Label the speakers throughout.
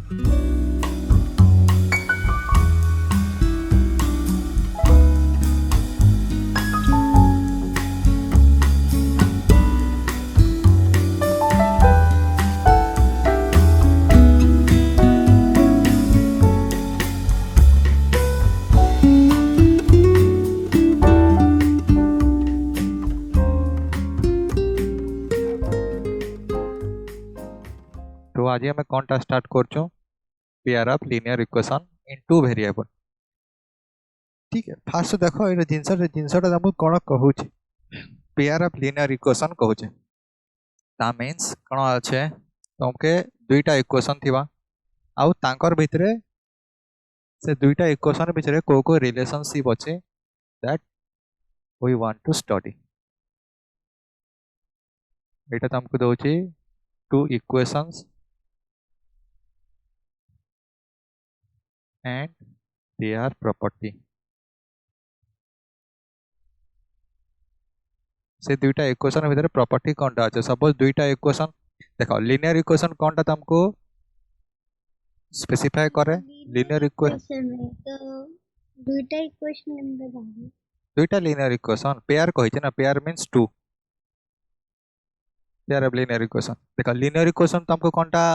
Speaker 1: तो आज आम कौन टा स्टार्ट कर pair of linear equation in two variable. ठीक है, फास्ट देखो ये जिनसटा तुमको कौन कहूँ पेयर ऑफ लीनियर इक्वेशन कहूचे ता मीन्स कौन अच्छे तुमके दुईटा इक्वेशन थिबा आउ तांकर भितरे से दुईटा इक्वेशन भितरे को रिलेशनशिप अच्छे that we want to study. एटा तुमको दउची two equations and their property। से दुईटा इक्वेशन भीतर प्रॉपर्टी कौनटा अच्छे सपोज दुईटा इक्वेशन देखो लीनियर इक्वेशन कौनटा तुमको स्पेसिफाई करे लीनियर इक्वेशन
Speaker 2: तो दुईटा इक्वेशन अंदर भाग
Speaker 1: दुईटा लीनियर इक्वेशन पेयर कहिছে ना pair means two pair of linear equation देखो लीनियर इक्वेशन तुमको कौनटा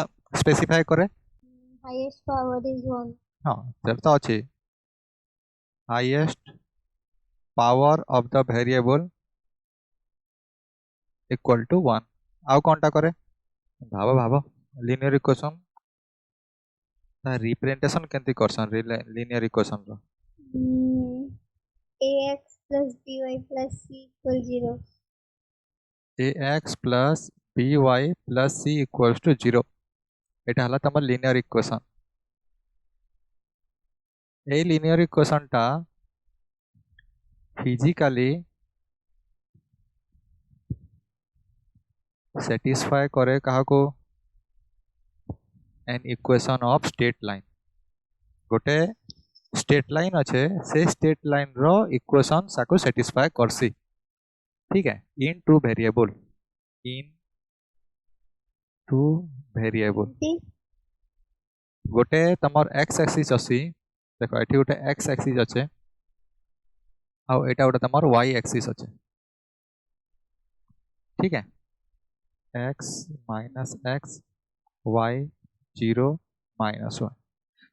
Speaker 1: स्पेसिफाई करे
Speaker 2: हाईएस्ट पावर इज 1
Speaker 1: हाँ चल तो अच्छे highest power of the variable equal to 1 आउ कौनटा करे भाव भाव लीनियर इक्वेशन रिप्रेजेंटेशन केंती करसन लीनियर इक्वेशन रो
Speaker 2: ax plus by plus c equal 0
Speaker 1: ax plus by plus c equals to 0 एटा हला तमर linear equation. A linear equation टा फिजिकली सेटिस्फाई करे कहा को an equation of state line गोटे स्टेट लाइन अच्छे से स्टेट लाइन रो इक्वेशन साको सेटिस्फाई करसी। ठीक है इन टू वेरिएबल गोटे तमर एक्स एक्सिस अच्छी देखो ये गोटे एक्स एक्सिस अच्छे आउ एटा गोटे तमर वाई एक्सिस अच्छे। ठीक है x minus x y 0 minus 1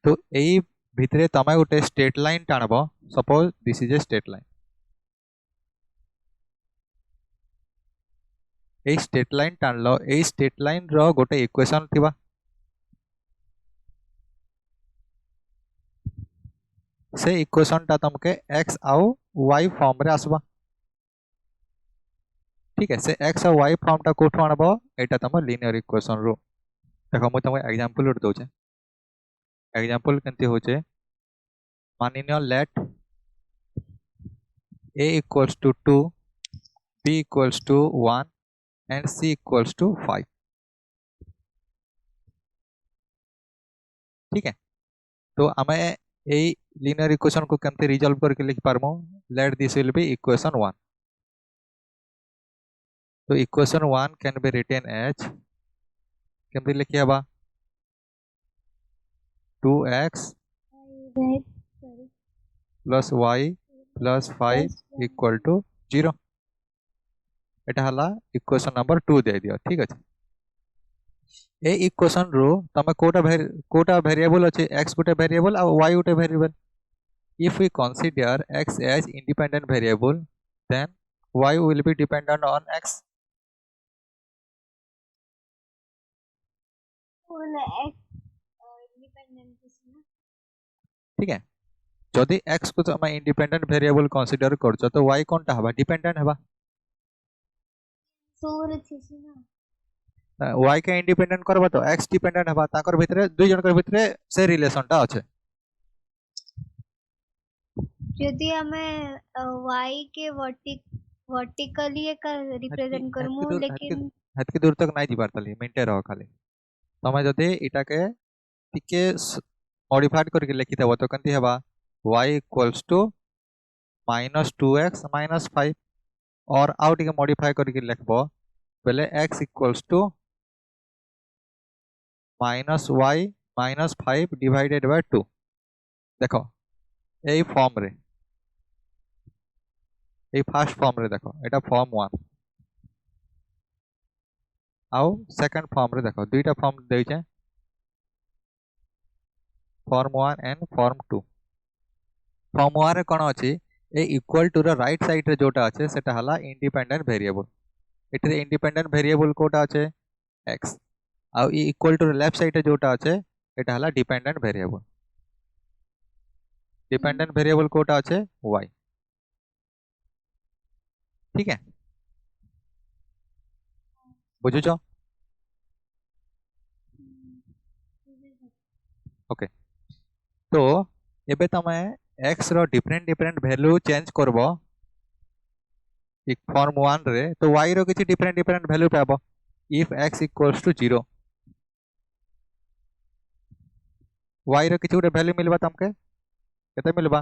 Speaker 1: तो यही भितरे तमे गोटे स्टेट लाइन टाणब suppose this is a straight line ए स्टेट लाइन टाणलो ए स्टेट लाइन रो गोटे इक्वेशन थिबा से इक्वेशन टा तुमके एक्स आउ वाई फॉर्म रे आसबा। ठीक है से एक्स और वाई फॉर्म टा कोठो आनबो एटा तम लीनियर इक्वेशन रो देखो मु तुमको एग्जांपल दोचे एग्जांपल केंती होचे मानिनियो late a equals to 2 b equals to 1 and c equals to 5। ठीक है तो आमे ए लीनियर इक्वेशन को केमते रिजॉल्व करके लिख पारमो let this will be equation 1 तो equation 1 can be written as केमते लिखिया बा 2x plus y plus 5 equal to 0 एटा हला इक्वेशन नंबर 2 दे दियो। ठीक अछि ए इक्वेशन रो तमे कोटा वेरिएबल अछि x गोटे वेरिएबल और y गोटे variable if we consider x as independent variable then y will be dependent on x। ठीक है जदि x को तमे इंडिपेंडेंट वेरिएबल कंसीडर करछो तो y कोनटा हबा डिपेंडेंट हबा y के इंडिपेंडेंट करबा तो x डिपेंडेंट हबा ताकर भितरे दुई जनकर भितरे से रिलेशन टा अछि
Speaker 2: यदि हमें y के वर्टिकली का रिप्रेजेंट करमु लेकिन
Speaker 1: हतके दूर तक नाही जिबार तली मिनटे रहो खाली तमे जदि इटा के टिके मॉडिफाइड करके लिखि देबो तो कंती हबा y इक्वल्स टू -2x - 5 और आउ टिके मॉडिफाई करके लिखबो पहले x equals to -y -5 divided by 2 देखो এই ফর্ম রে এই ফার্স্ট ফর্ম রে দেখো এটা ফর্ম 1 আও সেকেন্ড ফর্ম রে দেখো দুইটা ফর্ম দেইছে ফর্ম 1 এন্ড ফর্ম 2 ফর্ম 1 রে কোন আছে এই ইকুয়াল টু র রাইট সাইড রে যেটা আছে সেটা হলা ইন্ডিপেন্ডেন্ট ভেরিয়েবল এটারে ইন্ডিপেন্ডেন্ট ভেরিয়েবল কোটা আছে x আর ই ইকুয়াল টু লেফট সাইড রে যেটা আছে এটা হলা ডিপেন্ডেন্ট ভেরিয়েবল ডিপেন্ডেন্ট ভেরিয়েবল কোটা আছে y ঠিক আছে বুঝুছ ओके तो एबे तमे x रो डिफरेंट डिफरेंट वैल्यू चेंज करबो एक फॉर्म 1 रे तो y रो किछि डिफरेंट डिफरेंट वैल्यू पाबो if x equals to 0 y रो किछि उडे वैल्यू मिलबा तमके केते मिलबा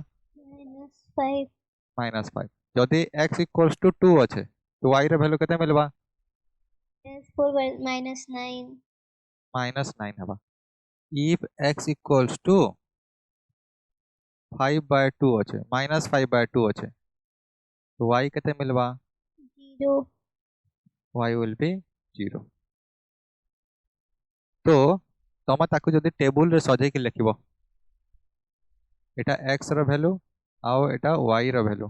Speaker 2: -5
Speaker 1: -5 जदि x इक्वल्स टू 2 আছে तो y रो वैल्यू केते मिलबा
Speaker 2: -4 -9
Speaker 1: -9 हबा if x इक्वल्स टू 5/2 আছে -5/2 আছে तो y केते मिलबा
Speaker 2: 0
Speaker 1: y will be 0 तो तमे ताकू जदि टेबल रे सजे के लिखिबो एटा x रो वैल्यू आउ एटा y रो वैल्यू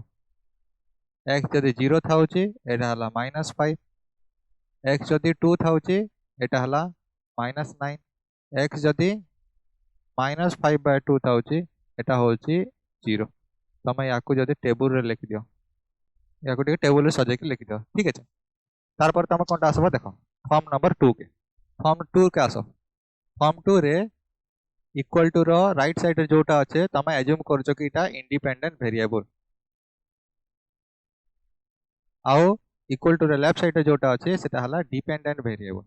Speaker 1: x जदि 0 थाउची एटा हला -5 x जदि 2 थाउची एटा हला -9 x जदि -5/2 थाउची एटा होची 0 तमे याकू जदि टेबल रे लिखि दियो याकू टेबल रे सजे के लिखि दियो ठीक है तार पर तमे कोनटा आसबो देखो फॉर्म नंबर 2 के फॉर्म 2 के आसो फॉर्म 2 रे इक्वल टू रो राइट साइड रे जोटा আছে तमे एज्यूम करछो कि এটা इंडिपेंडेंट वेरिएबल आओ इक्वल टू रे लेफ्ट साइड रे जोटा আছে সেটা হলা डिपेंडेंट वेरिएबल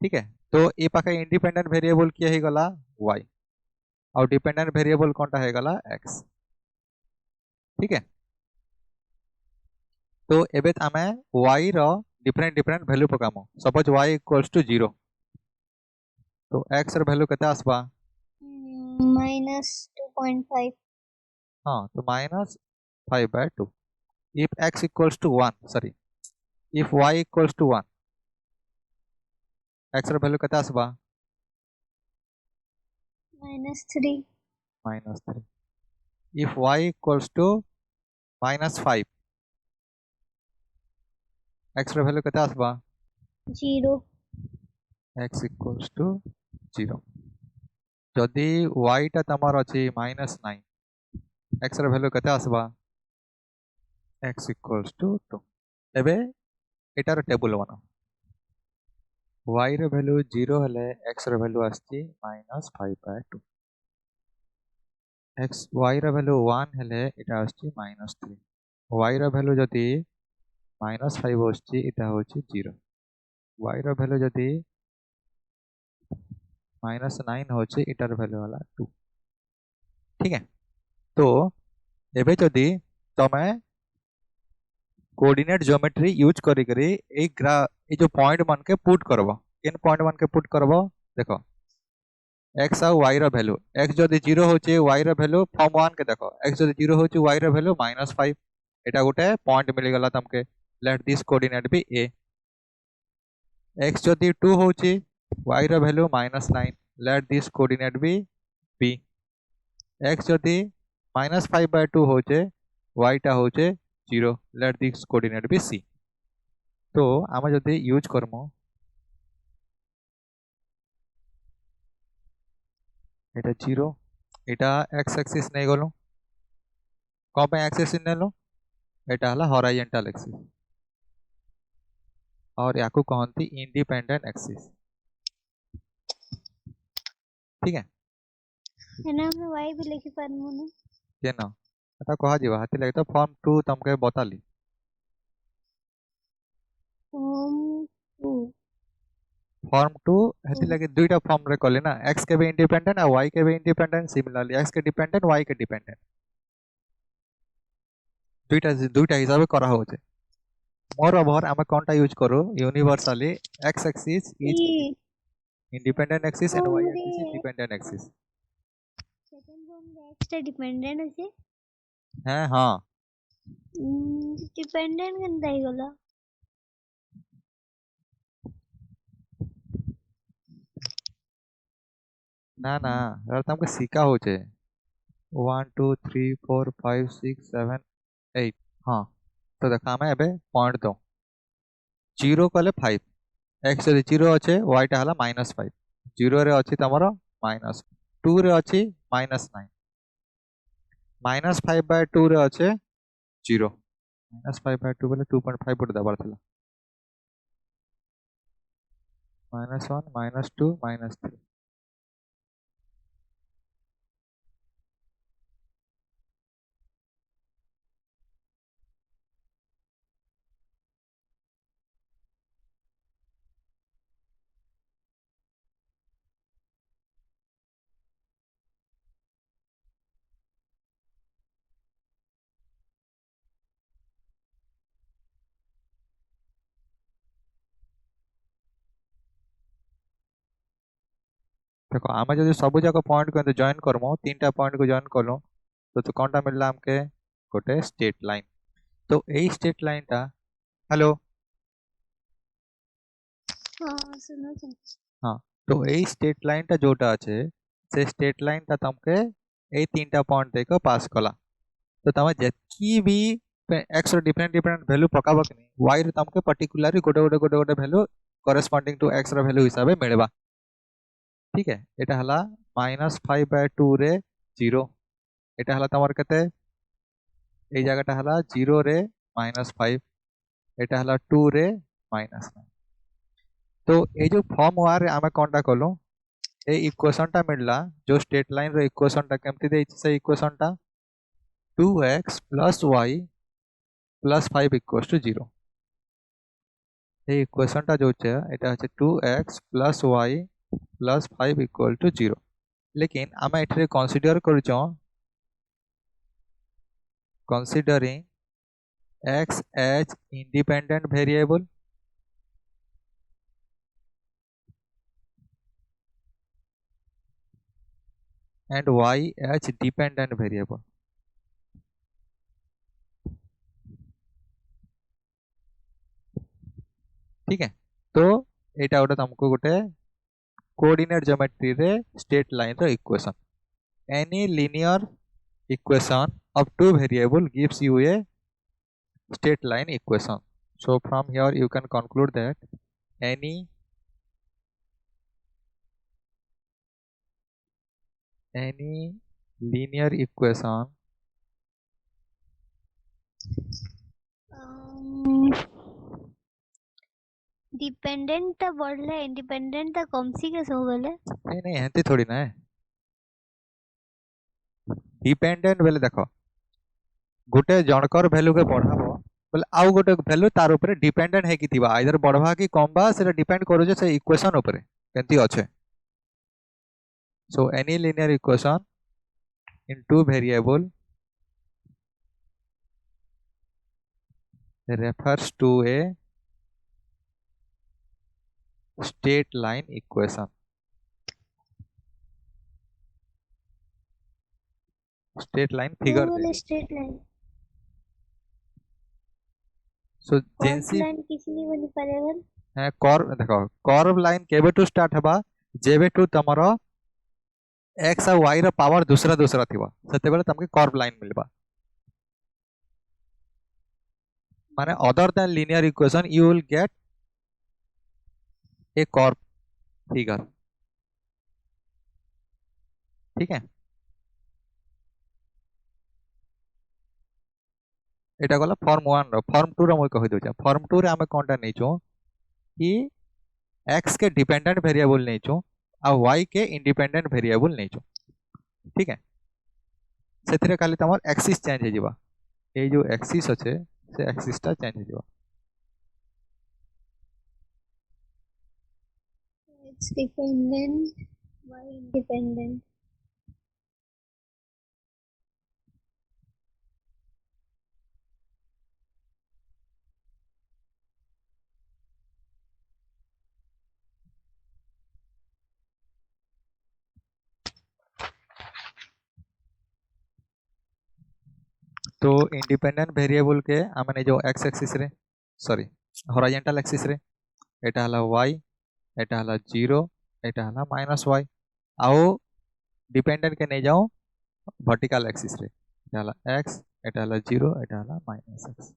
Speaker 1: ठीक है तो ए पाखे इंडिपेंडेंट वेरिएबल किया हे गला y और डिपेंडेंट वेरिएबल कोनटा हे गला x ठीक है तो एबे आमे y रो डिफरेंट डिफरेंट वैल्यू पकामो सपोज y इक्वल्स टू 0 तो x रो वैल्यू केते आसबा
Speaker 2: -2.5
Speaker 1: हां तो -5/2 if x equals to 1 sorry if y equals to 1 x रो वैल्यू केते आसबा
Speaker 2: -3
Speaker 1: -3 if y equals to -5 x रो वैल्यू केते आसबा
Speaker 2: 0
Speaker 1: x equals to 0 जदि y टा तमर अछि -9 x रो वैल्यू केते आसबा x equals to 2 एबे एटार टेबल बना y रो वैल्यू 0 हले x रो वैल्यू आछि -5/2 x y रो वैल्यू 1 हले एटा आछि -3 y रो वैल्यू जदि -5 आछि एटा होछि 0 y रो वैल्यू जदि -9 होछि एटार वैल्यू वाला 2 ठीक है तो एबे जदि तमे कोऑर्डिनेट ज्योमेट्री यूज करी करी ए जो पॉइंट मान के पुट करबो किन पॉइंट मान के पुट करबो देखो x और y रो वैल्यू x जदि 0 होचे y रो वैल्यू फॉर्म 1 के देखो x जदि 0 होचे y रो वैल्यू -5 एटा गोटे पॉइंट मिल गला तमके let this coordinate be a x जदि 2 होचे y रो value -9 let this coordinate be b x जदि -5/2 होचे y टा होचे 0 let this coordinate be c तो आमे जदि यूज करमो एटा 0 एटा x एक्सिस नै गलो कबे x एक्सिस नेलो एटा हला हॉरिजॉन्टल एक्सिस और याकू कहंती इंडिपेंडेंट एक्सिस ठीक है
Speaker 2: एना हम y भी लिखि पारमु न
Speaker 1: केना एटा कहा जीवा हाथी लगे तो फॉर्म 2 तमके बताली फॉर्म 2 हेती लगे दुईटा फॉर्म रे कले ना x के भी इंडिपेंडेंट और y के भी इंडिपेंडेंट सिमिलरली x के डिपेंडेंट y के डिपेंडेंट दुईटा हिसाब करा होचे मोर ओवर आमे कोनटा यूज करू universally x axis is independent axis and y
Speaker 2: हमरे
Speaker 1: এক্সিস ইন্ডিপেন্ডেন্ট এক্সিস।
Speaker 2: सेकंड हमरे एक्स्ट्रा डिपेंडेंट আছে
Speaker 1: হ্যাঁ হ্যাঁ
Speaker 2: डिपेंडेंट কেনতা ହେଇଗଲା
Speaker 1: ନା ନା ଏଟା ତମକୁ ଶିଖା ହଉଛେ 1 2 3 4 5 6 7 8 ହଁ ତ ଦେଖ ଆମେ ଏବେ ପଏଣ୍ଟ ଦଉ 0 କଲେ 5 x ରେ 0 ଅଛି y ଟା ହେଲା -5 0 ରେ ଅଛି ତମର -2 ରେ ଅଛି -9 -5/2 ରେ ଅଛି 0 -5/2 ବୋଲେ 2.5 ଗୋଟେ ଦେବାର ଥିଲା -1 -2 -3 देखो आम जब सब जाक पॉइंट को जॉइन करमु 3टा पॉइंट को जॉइन कलु तो कौन टा मिलला हमके गोटे स्ट्रेट लाइन तो यही स्ट्रेट लाइन टा हेलो
Speaker 2: हां सुनो सुन
Speaker 1: हाँ तो यही स्ट्रेट लाइन टा जोटा अच्छे से स्ट्रेट लाइन टा तुमके यही 3टा पॉइंट देकर पास कला तो तुम जी भी एक्स डिफरेंट डिफरेंट वैल्यू पकाब कि वाई रे तुमके पर्टिकुलरली गोटे गोटे गोटे गोटे वैल्यू करेस्पॉन्डिंग टू एक्स रो वैल्यू हिसाब से मिलवा ठीक है एटा हला -5/2 रे 0 एटा हला तमर केते এই জায়গাটা হলা 0 রে -5 এটা হলা 2 রে -9 तो ये जो फॉर्म वार आमे कोनटा कलु ए इक्वेशन टा मिलला जो स्ट्रेट लाइन रो इक्वेशन टा केमति देछि से इक्वेशन टा 2x + y + 5 = 0 এই इक्वेशन टा जो छे এটা হচ্ছে 2x + y + 5 = 0 लेकिन आमे एठरे consider करछो considering x as independent variable and y as dependent variable ठीक है तो एटा गोटे तुमको गोटे कोऑर्डिनेट ज्योमेट्री रे स्ट्रेट लाइन रो equation any linear equation of two variable gives you a straight line equation so from here you can conclude that any linear equation
Speaker 2: dependent ता बढ़ले इंडिपेंडेंट ता कम सी के हो गले
Speaker 1: नहीं एंती थोड़ी ना है डिपेंडेंट बेले देखो गोटे जनकर वैल्यू के बढ़ाबो बोले आउ गोटे वैल्यू तार ऊपर डिपेंडेंट है कि थिबा आइदर बढ़वा कि कमबा सेटा डिपेंड करू जे से इक्वेशन ऊपर केंती अच्छे so any linear equation in two variable refers to a straight line equation straight line figure
Speaker 2: बोले straight line
Speaker 1: so
Speaker 2: curve
Speaker 1: जेंसी
Speaker 2: line किसी नहीं बनी पारेबल
Speaker 1: है कर्व देखो कर्व लाइन केबेटू स्टार्ट हबा जेबेटू तमरो x और y रो पावर दूसरा दूसरा थिबा सेते बेले तमके कर्व लाइन मिलबा माने other than linear equation you will get a curve figure ठीक है एटा गला फॉर्म 1 रो फॉर्म 2 रो মই कहि दोचा फॉर्म 2 रे हमें कोनटा नेचो कि x के डिपेंडेंट वेरिएबल नेचो आ y के इंडिपेंडेंट वेरिएबल नेचो ठीक है सेथिरे खाली तमर एक्सिस चेंज हे जिबा ए जो एक्सिस আছে से एक्सिस टा चेंज हे जिबा
Speaker 2: एक्स डिपेंडेंट वाई इंडिपेंडेंट
Speaker 1: तो इंडिपेंडेंट वेरिएबल के आमने जो एक्स एक्सिस रे सॉरी हॉरिजॉन्टल एक्सिस रे एटा हला y एटा हला 0 एटा हला -y आओ डिपेंडेंट के नहीं जाओ वर्टिकल एक्सिस रे एटा हला x एटा हला 0 एटा हला -x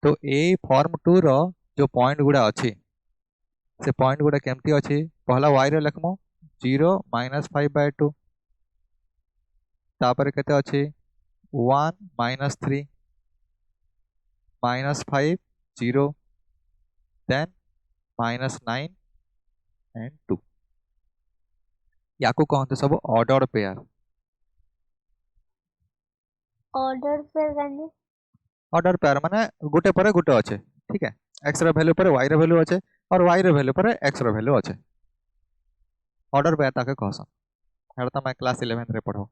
Speaker 1: तो ए फॉर्म 2 रो जो पॉइंट गुडा अछि से पॉइंट गुडा केमती अछि पहला y रे लिखमो 0 -5/2 तापर केते अछि 1 -3 -5 0 then -9 and 2 याको कहते सब ऑर्डर पेयर
Speaker 2: ऑर्डर पे करने
Speaker 1: ऑर्डर पेयर माने गुटे पर गुटे अच्छे ठीक है एक्स रो वैल्यू पर वाई रो वैल्यू अच्छे और वाई रो वैल्यू पर एक्स रो वैल्यू अच्छे ऑर्डर पेयर ताके कहसन हेडा मैं क्लास 11 रे पढ़ो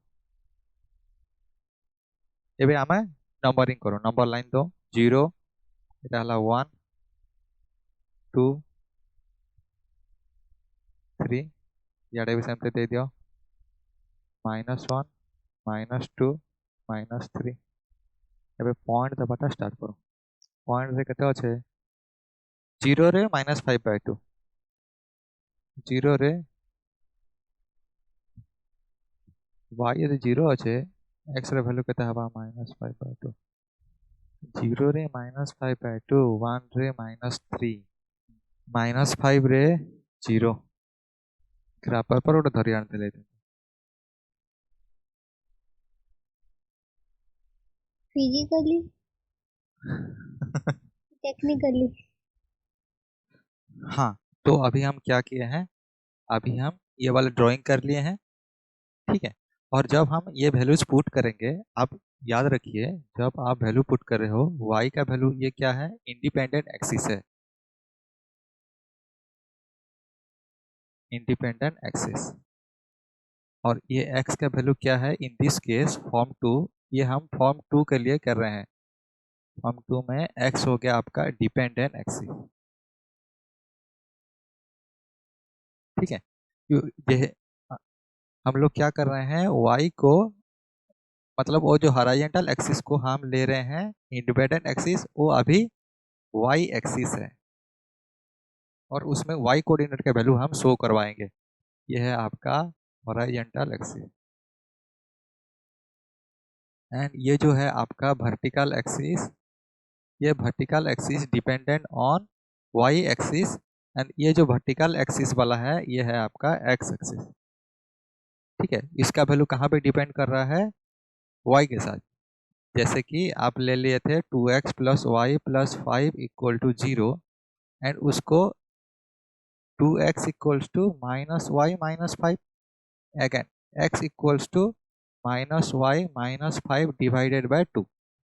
Speaker 1: एबे आमे नंबरिंग करो नंबर लाइन दो 0 एटा हला 1 2 3 याडे भी सेमते दे दियो -1 -2 -3 एबे पॉइंट दबाटा स्टार्ट करो पॉइंट रे केते अच्छे 0 रे -5/2 0 रे y यदि 0 अच्छे x रे वैल्यू केते हबा -5/2 0 रे -5/2 1 रे -3 -5 रे 0 ग्राफर पर गोटे धरी आनते
Speaker 2: फिजिकली टेक्निकली
Speaker 1: हाँ तो अभी हम क्या किए हैं अभी हम ये वाले ड्राइंग कर लिए हैं ठीक है और जब हम ये वैल्यूज पुट करेंगे आप याद रखिए जब आप वैल्यू पुट कर रहे हो y का वैल्यू ये क्या है इंडिपेंडेंट एक्सिस है इंडिपेंडेंट एक्सिस और ये x का वैल्यू क्या है इन दिस केस फॉर्म 2 ये हम फॉर्म 2 के लिए कर रहे हैं फॉर्म 2 में x हो गया आपका डिपेंडेंट एक्सिस ठीक है ये हम लोग क्या कर रहे हैं y को मतलब वो जो हॉरिजॉन्टल एक्सिस को हम ले रहे हैं इंडिपेंडेंट एक्सिस वो अभी y एक्सिस है और उसमें y कोऑर्डिनेट का वैल्यू हम शो करवाएंगे ये है आपका हॉरिजॉन्टल एक्सिस एंड ये जो है आपका वर्टिकल एक्सिस ये vertical axis dependent on y axis and ये जो वर्टिकल एक्सिस वाला है ये है आपका x एक्सिस ठीक है इसका वैल्यू कहाँ पे डिपेंड कर रहा है y के साथ जैसे कि आप ले लिए थे 2x + y + 5 = 0 एंड उसको 2x = -y - 5 again x = -y - 5 divided by 2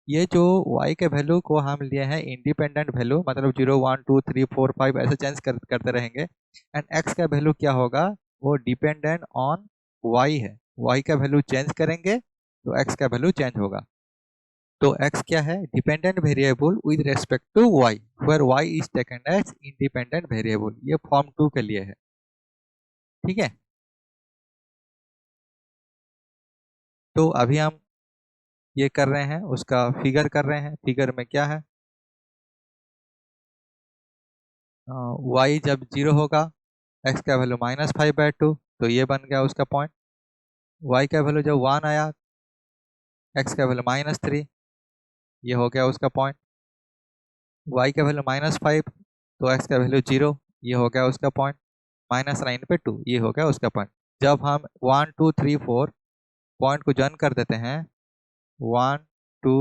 Speaker 1: ये जो y के वैल्यू को हम लिए हैं इंडिपेंडेंट वैल्यू मतलब 0 1 2 3 4 5 ऐसे चेंज करते रहेंगे एंड x का वैल्यू क्या होगा वो डिपेंडेंट ऑन y है y का वैल्यू चेंज करेंगे तो x का वैल्यू चेंज होगा तो x क्या है dependent variable with respect to y where y is taken as independent variable ये फॉर्म 2 के लिए है ठीक है तो अभी हम ये कर रहे हैं उसका फिगर कर रहे हैं फिगर में क्या है y जब 0 होगा x का वैल्यू -5/2 तो ये बन गया उसका पॉइंट y का वैल्यू जब 1 आया x का वैल्यू -3 ये हो गया उसका पॉइंट y का वैल्यू -5 तो x का वैल्यू 0 ये हो गया उसका पॉइंट -9/2 ये हो गया उसका पॉइंट जब हम 1 2 3 4 पॉइंट को जॉइन कर देते हैं 1 2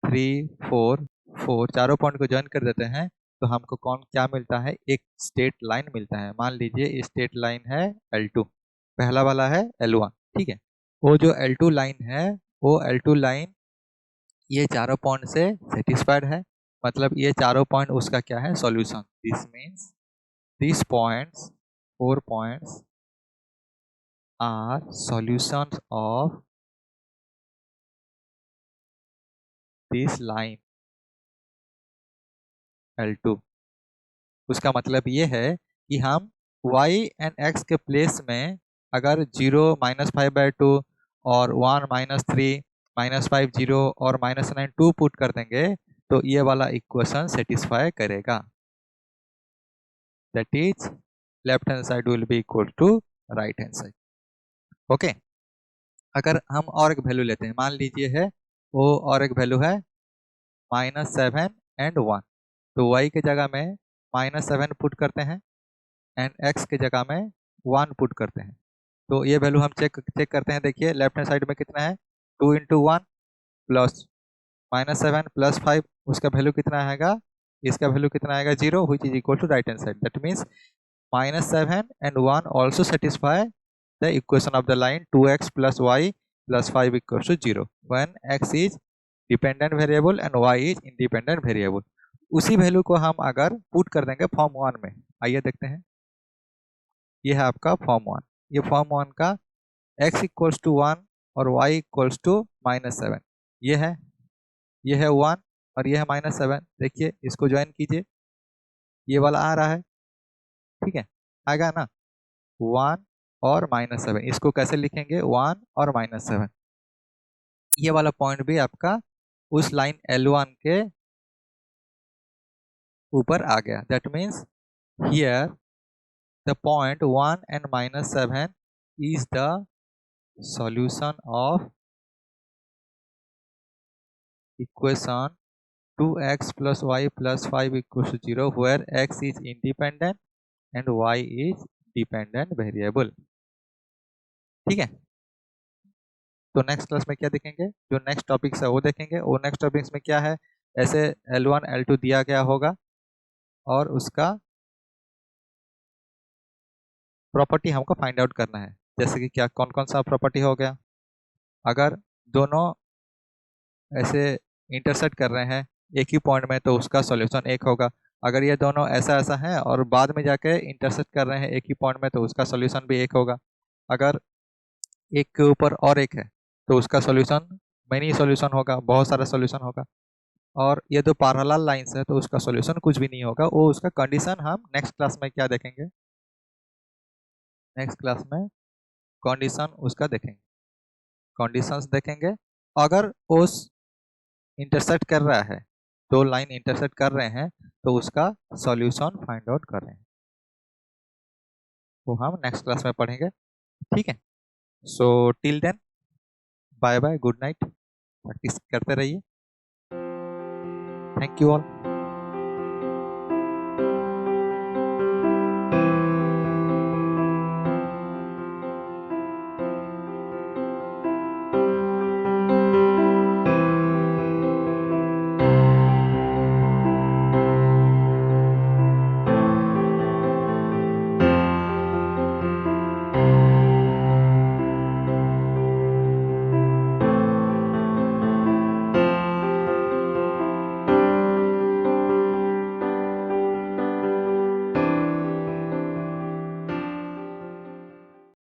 Speaker 1: 3 4 4 चारों पॉइंट को जॉइन कर देते हैं तो हमको कौन क्या मिलता है एक स्ट्रेट लाइन मिलता है मान लीजिए स्ट्रेट लाइन है L2 पहला वाला है L1 ठीक है वो जो L2 लाइन है वो L2 लाइन ये चारों पॉइंट से सेटिस्फाइड है मतलब ये चारों पॉइंट उसका क्या है solution this means these points 4 points are solutions of this line L2 उसका मतलब ये है कि हम y एंड x के प्लेस में अगर 0 -5/2 और 1 -3 -5 0 और -9 2 पुट कर देंगे तो ये वाला इक्वेशन सेटिस्फाई करेगा। That is left hand side will be equal to right hand side. Okay, अगर हम और एक वैल्यू लेते हैं, मान लीजिए है वो और एक वैल्यू है -7 एंड 1, तो y के जगह में -7 पुट करते हैं एंड x के जगह में 1 पुट करते हैं। तो ये वैल्यू हम चेक करते हैं। देखिए लेफ्ट हैंड साइड में कितना है, 2 × 1 प्लस -7 प्लस 5, उसका वैल्यू कितना आएगा, इसका वैल्यू कितना आएगा 0, which is equal to right hand side. That means -7 and 1 also satisfy the equation of the line 2x plus y plus 5 equals to 0 when x is dependent variable and y is independent variable। उसी value को हम अगर put कर देंगे form 1 में, आइए देखते हैं। ये है आपका फॉर्म 1। ये फॉर्म 1 का x इक्वल्स टू 1 और y इक्वल्स टू -7, ये है 1 और ये है -7। देखिए इसको ज्वाइन कीजिए, ये वाला आ रहा है, ठीक है, आएगा ना 1 और -7। इसको कैसे लिखेंगे, 1 और -7। ये वाला पॉइंट भी आपका उस लाइन L1 के ऊपर आ गया। That means here the point 1 and -7 is the solution of equation 2x plus y plus 5 equals to 0 where x is independent and y is dependent variable। ठीक है, तो नेक्स्ट क्लास में क्या देखेंगे, जो नेक्स्ट टॉपिक्स है वो देखेंगे। वो नेक्स्ट टॉपिक्स में क्या है, ऐसे L1 L2 दिया गया होगा और उसका प्रॉपर्टी हमको फाइंड आउट करना है। जैसे कि क्या कौन कौन सा प्रॉपर्टी हो गया, अगर दोनों ऐसे इंटरसेक्ट कर रहे हैं एक ही पॉइंट में तो उसका सॉल्यूशन एक होगा। अगर ये दोनों ऐसा ऐसा है और बाद में जाके इंटरसेक्ट कर रहे हैं एक ही पॉइंट में तो उसका सॉल्यूशन भी एक होगा। अगर एक के ऊपर और एक है तो उसका सॉल्यूशन मैनी सॉल्यूशन होगा, बहुत सारा सॉल्यूशन होगा। और ये दो पैरेलल लाइंस है तो उसका सॉल्यूशन कुछ भी नहीं होगा। वो उसका कंडीशन हम नेक्स्ट क्लास में क्या देखेंगे, नेक्स्ट क्लास में कंडीशन उसका देखेंगे, कंडीशंस देखेंगे। अगर उस इंटरसेक्ट कर रहा है, दो लाइन इंटरसेक्ट कर रहे हैं तो उसका सॉल्यूशन फाइंड आउट कर रहे हैं, वो हम नेक्स्ट क्लास में पढ़ेंगे। ठीक है, so till then bye bye, good night, practice करते रहिए। Thank you all.